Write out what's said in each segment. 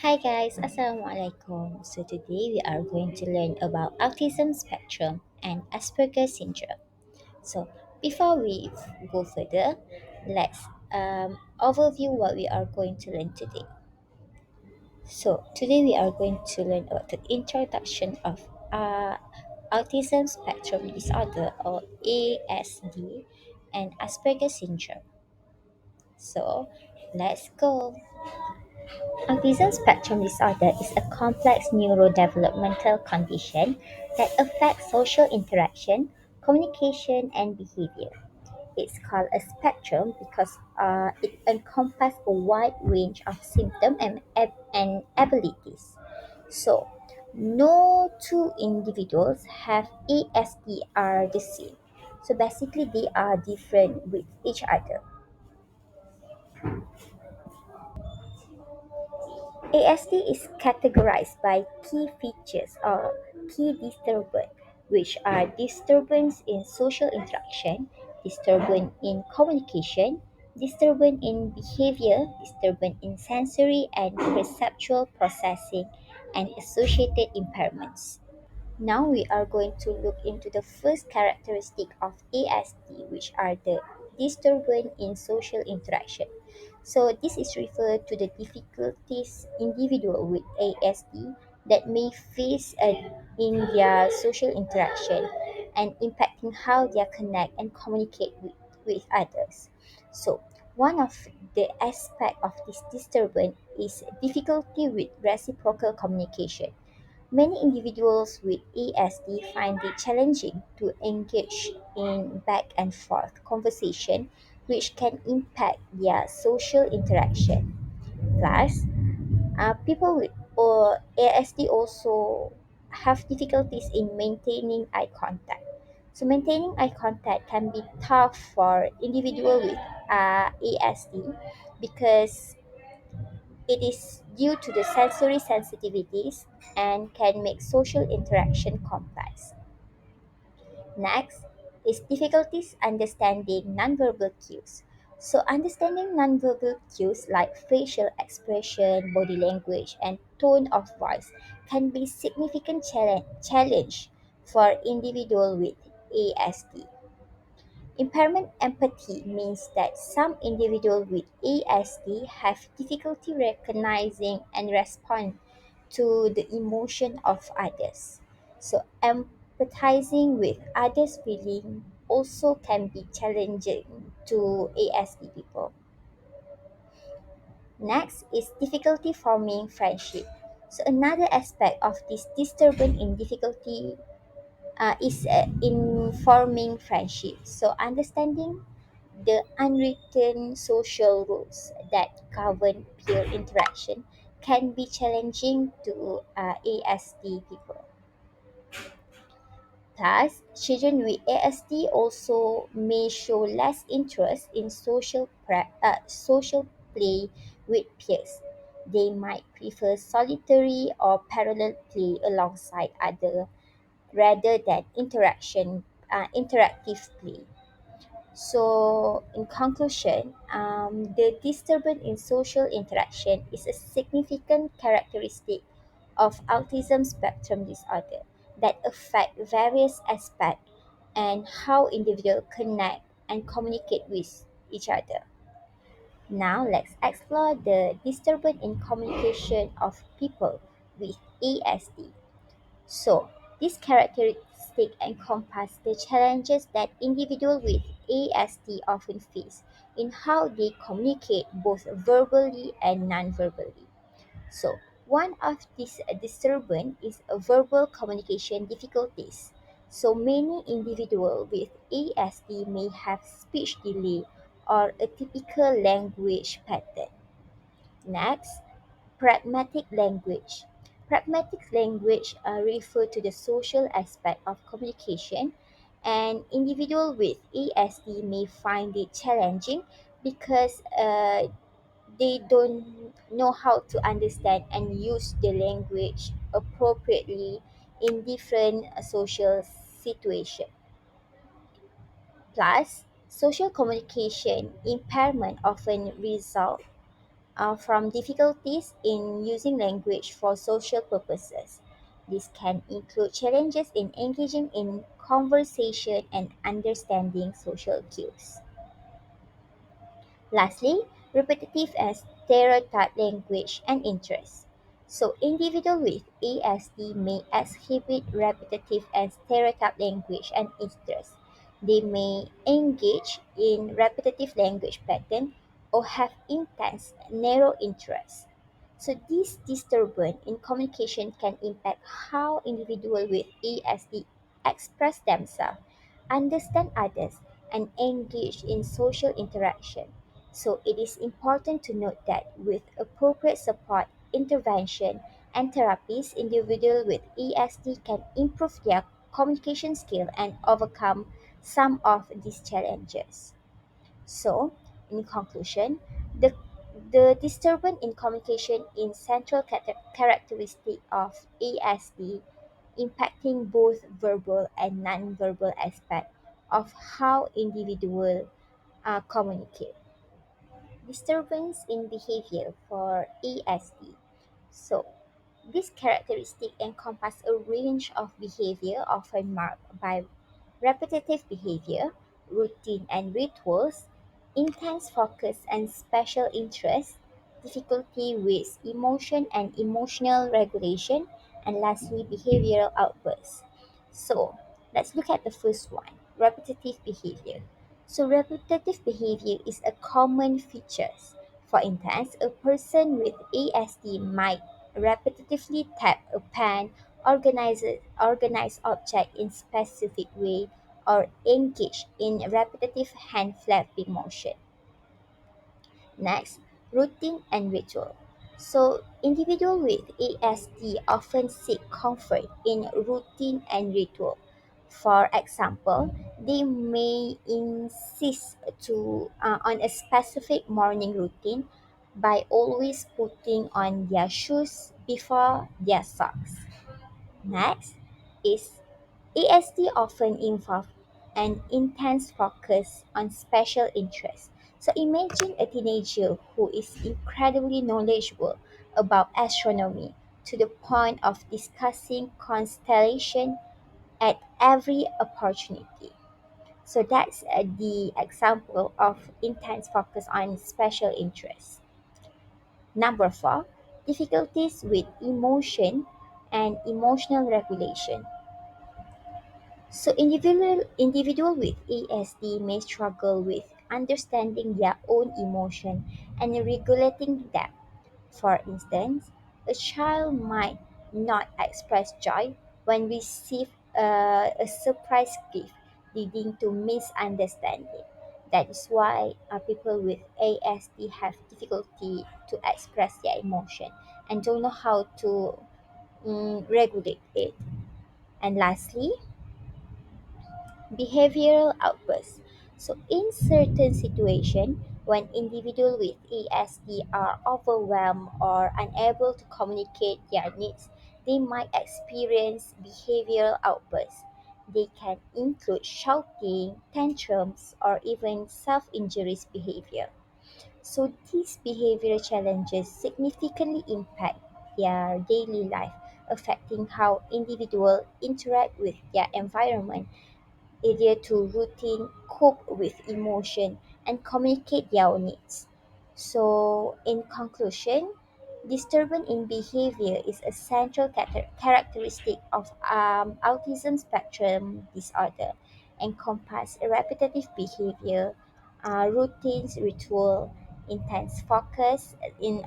Hi guys, Assalamualaikum. So today we are going to learn about autism spectrum and Asperger syndrome. So before we go further, let's overview what we are going to learn today. So today we are going to learn about the introduction of autism spectrum disorder or ASD and Asperger syndrome. So let's go. Autism spectrum disorder is a complex neurodevelopmental condition that affects social interaction, communication, and behavior. It's called a spectrum because it encompasses a wide range of symptoms and abilities. So, no two individuals have ASD are the same. So basically, they are different with each other. ASD is categorized by key features or key disturbance, which are disturbance in social interaction, disturbance in communication, disturbance in behavior, disturbance in sensory and perceptual processing, and associated impairments. Now we are going to look into the first characteristic of ASD, which are the disturbance in social interaction. So this is referred to the difficulties individual with ASD that may face in their social interaction and impacting how they connect and communicate with others. So one of the aspect of this disturbance is difficulty with reciprocal communication. Many individuals with ASD find it challenging to engage in back and forth conversation, which can impact their social interaction. Plus, people with ASD also have difficulties in maintaining eye contact. So, maintaining eye contact can be tough for individual with ASD because it is due to the sensory sensitivities and can make social interaction complex. Next is difficulties understanding nonverbal cues. So, understanding nonverbal cues like facial expression, body language, and tone of voice can be significant challenge for individual with ASD. Impairment empathy means that some individuals with ASD have difficulty recognizing and respond to the emotion of others. So empathizing with others' feeling also can be challenging to ASD people. Next is difficulty forming friendship. So another aspect of this disturbance in difficulty is in forming friendships. So, understanding the unwritten social rules that govern peer interaction can be challenging to ASD people. Thus, children with ASD also may show less interest in social play with peers. They might prefer solitary or parallel play alongside others rather than interactive play. So, in conclusion, the disturbance in social interaction is a significant characteristic of autism spectrum disorder that affect various aspects and how individuals connect and communicate with each other. Now, let's explore the disturbance in communication of people with ASD. So, these characteristics encompass the challenges that individuals with ASD often face in how they communicate both verbally and non-verbally. So, one of these disturbance is verbal communication difficulties. So, many individuals with ASD may have speech delay or atypical language pattern. Next, pragmatic language. Pragmatic language refer to the social aspect of communication, and individuals with ASD may find it challenging because they don't know how to understand and use the language appropriately in different social situations. Plus, social communication impairment often result from difficulties in using language for social purposes. This can include challenges in engaging in conversation and understanding social cues. Lastly, repetitive and stereotype language and interests. So, individuals with ASD may exhibit repetitive and stereotype language and interests. They may engage in repetitive language patterns or have intense, narrow interests. So, this disturbance in communication can impact how individuals with ASD express themselves, understand others, and engage in social interaction. So it is important to note that with appropriate support, intervention, and therapies, individuals with ESD can improve their communication skill and overcome some of these challenges. So, in conclusion, the the disturbance in communication is central characteristic of ASD, impacting both verbal and nonverbal aspects of how individuals communicate. Disturbance in behavior for ASD. So, this characteristic encompass a range of behavior often marked by repetitive behavior, routine and rituals, intense focus and special interest, difficulty with emotion and emotional regulation, and lastly, behavioral outbursts. So, let's look at the first one, repetitive behavior. So, repetitive behavior is a common feature. For instance, a person with ASD might repetitively tap a pen, organize object in specific way, or engage in repetitive hand flapping motion. Next, routine and ritual. So, individuals with ASD often seek comfort in routine and ritual. For example, they may insist on a specific morning routine by always putting on their shoes before their socks. Next is ASD often involve an intense focus on special interests. So imagine a teenager who is incredibly knowledgeable about astronomy to the point of discussing constellation at every opportunity. So that's the example of intense focus on special interests. Number four, difficulties with emotion and emotional regulation. So individual with ASD may struggle with understanding their own emotion and regulating them. For instance, a child might not express joy when receive a surprise gift, leading to misunderstanding. That is why people with ASD have difficulty to express their emotion and don't know how to regulate it. And lastly, behavioral outbursts. So, in certain situations, when individuals with ASD are overwhelmed or unable to communicate their needs, they might experience behavioral outbursts. They can include shouting, tantrums, or even self injurious behavior. So, these behavioral challenges significantly impact their daily life, affecting how individuals interact with their environment, adhere to routine, cope with emotion, and communicate their needs. So, in conclusion, disturbance in behavior is a central characteristic of autism spectrum disorder, encompass repetitive behavior, routines, ritual, intense focus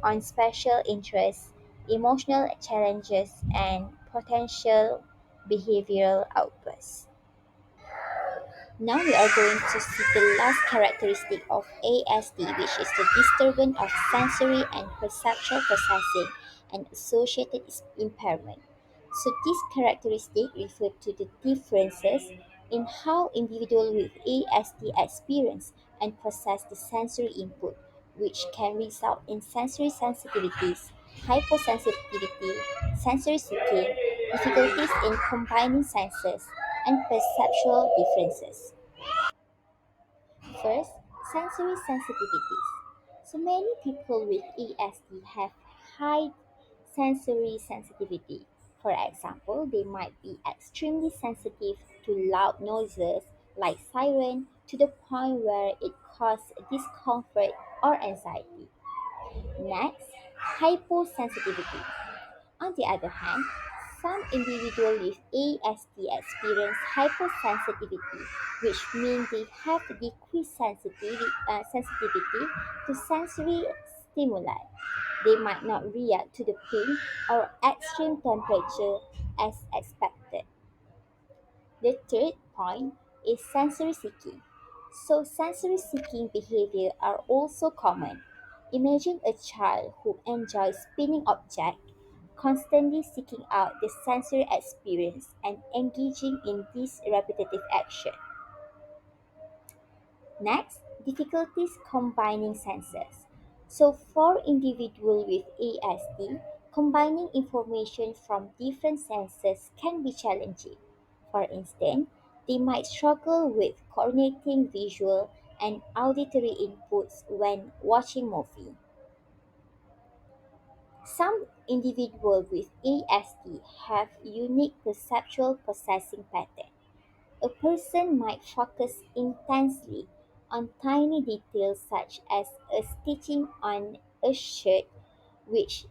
on special interests, emotional challenges, and potential behavioral outbursts. Now we are going to see the last characteristic of ASD, which is the disturbance of sensory and perceptual processing and associated impairment. So these characteristics refer to the differences in how individuals with ASD experience and process the sensory input, which can result in sensory sensitivities, hyposensitivity, sensory seeking, difficulties in combining senses, and perceptual differences. First, sensory sensitivities. So many people with ASD have high sensory sensitivity. For example, they might be extremely sensitive to loud noises like siren to the point where it causes discomfort or anxiety. Next, hyposensitivity. On the other hand, some individuals with ASD experience hypersensitivity, which means they have decreased sensitivity to sensory stimuli. They might not react to the pain or extreme temperature as expected. The third point is sensory seeking. So, sensory seeking behavior are also common. Imagine a child who enjoys spinning objects, constantly seeking out the sensory experience and engaging in this repetitive action. Next, difficulties combining senses. So, for individuals with ASD, combining information from different senses can be challenging. For instance, they might struggle with coordinating visual and auditory inputs when watching movie. Some individuals with ASD have unique perceptual processing patterns. A person might focus intensely on tiny details such as a stitching on a shirt which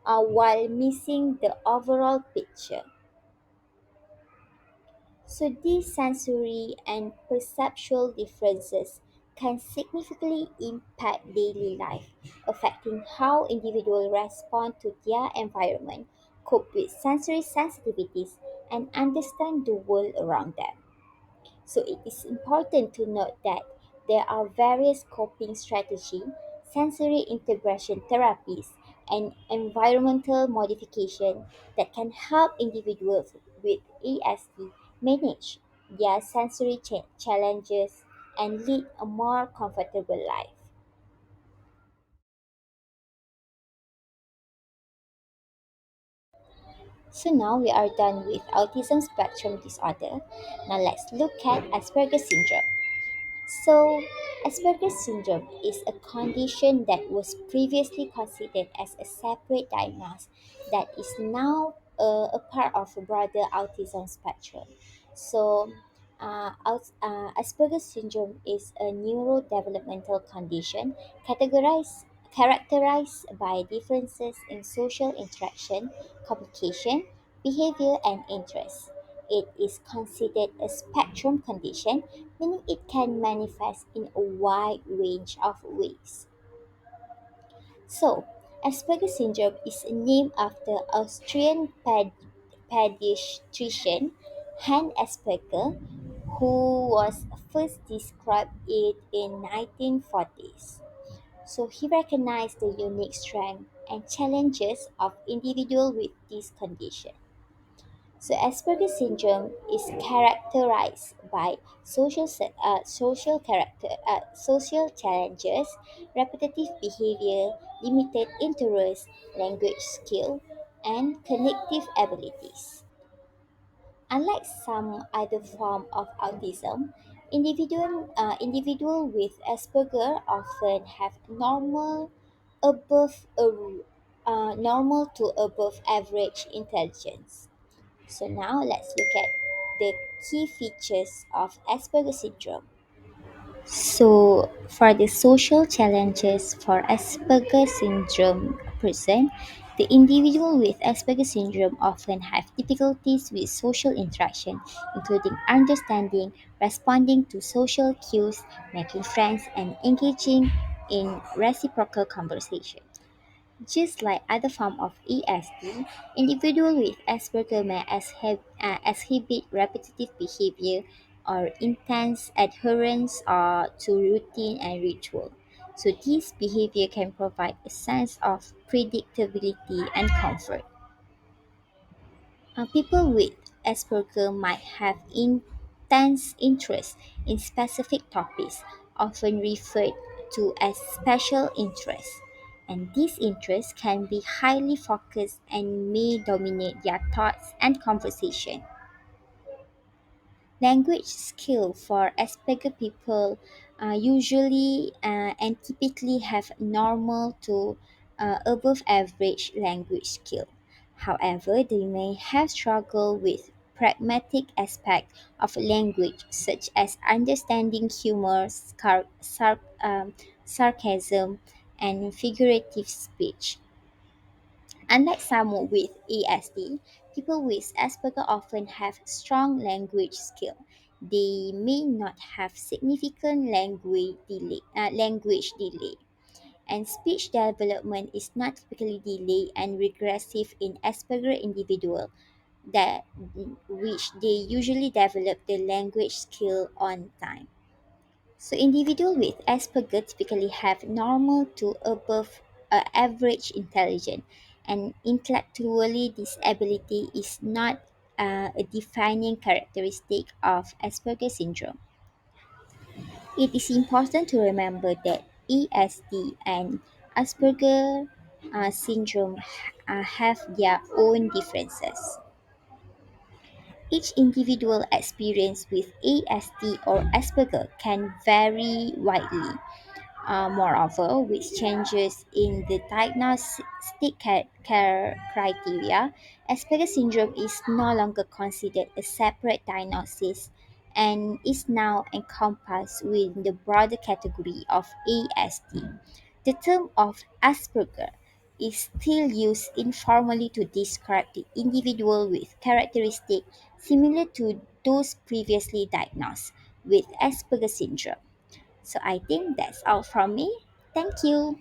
while missing the overall picture. So these sensory and perceptual differences can significantly impact daily life, affecting how individuals respond to their environment, cope with sensory sensitivities, and understand the world around them. So it is important to note that there are various coping strategies, sensory integration therapies, and environmental modification that can help individuals with ASD manage their sensory challenges and lead a more comfortable life. So now we are done with autism spectrum disorder. Now let's look at Asperger syndrome. So, Asperger's syndrome is a condition that was previously considered as a separate diagnosis that is now a part of a broader autism spectrum. So, Asperger's syndrome is a neurodevelopmental condition categorized characterized by differences in social interaction, communication, behavior, and interest. It is considered a spectrum condition, meaning it can manifest in a wide range of ways. So, Asperger syndrome is named after Austrian pediatrician Hans Asperger, who was first described it in 1940s. So he recognized the unique strengths and challenges of individuals with this condition. So Asperger syndrome is characterized by social challenges, repetitive behavior, limited interest, language skill, and cognitive abilities. Unlike some other form of autism, individual with Asperger often have above normal to above average intelligence. So now let's look at the key features of Asperger syndrome. So for the social challenges for Asperger syndrome person, the individual with Asperger syndrome often have difficulties with social interaction, including understanding, responding to social cues, making friends, and engaging in reciprocal conversation. Just like other forms of ESD, individuals with Asperger may exhibit repetitive behavior or intense adherence to routine and ritual. So this behavior can provide a sense of predictability and comfort. People with Asperger might have intense interest in specific topics, often referred to as special interests. And these interests can be highly focused and may dominate their thoughts and conversation. Language skill for Asperger people usually and typically have normal to above average language skill. However, they may have struggled with pragmatic aspects of language, such as understanding humor, sarcasm, and figurative speech. Unlike some with ASD, people with Asperger often have strong language skill. They may not have significant language delay, and speech development is not typically delayed and regressive in Asperger individual that which they usually develop the language skill on time. So individuals with Asperger typically have normal to above average intelligence, and intellectually disability is not a defining characteristic of Asperger syndrome. It is important to remember that ESD and Asperger syndrome have their own differences. Each individual experience with ASD or Asperger can vary widely. Moreover, with changes in the diagnostic criteria, Asperger syndrome is no longer considered a separate diagnosis and is now encompassed within the broader category of ASD. The term of Asperger is still used informally to describe the individual with characteristics similar to those previously diagnosed with Asperger syndrome. So I think that's all from me. Thank you.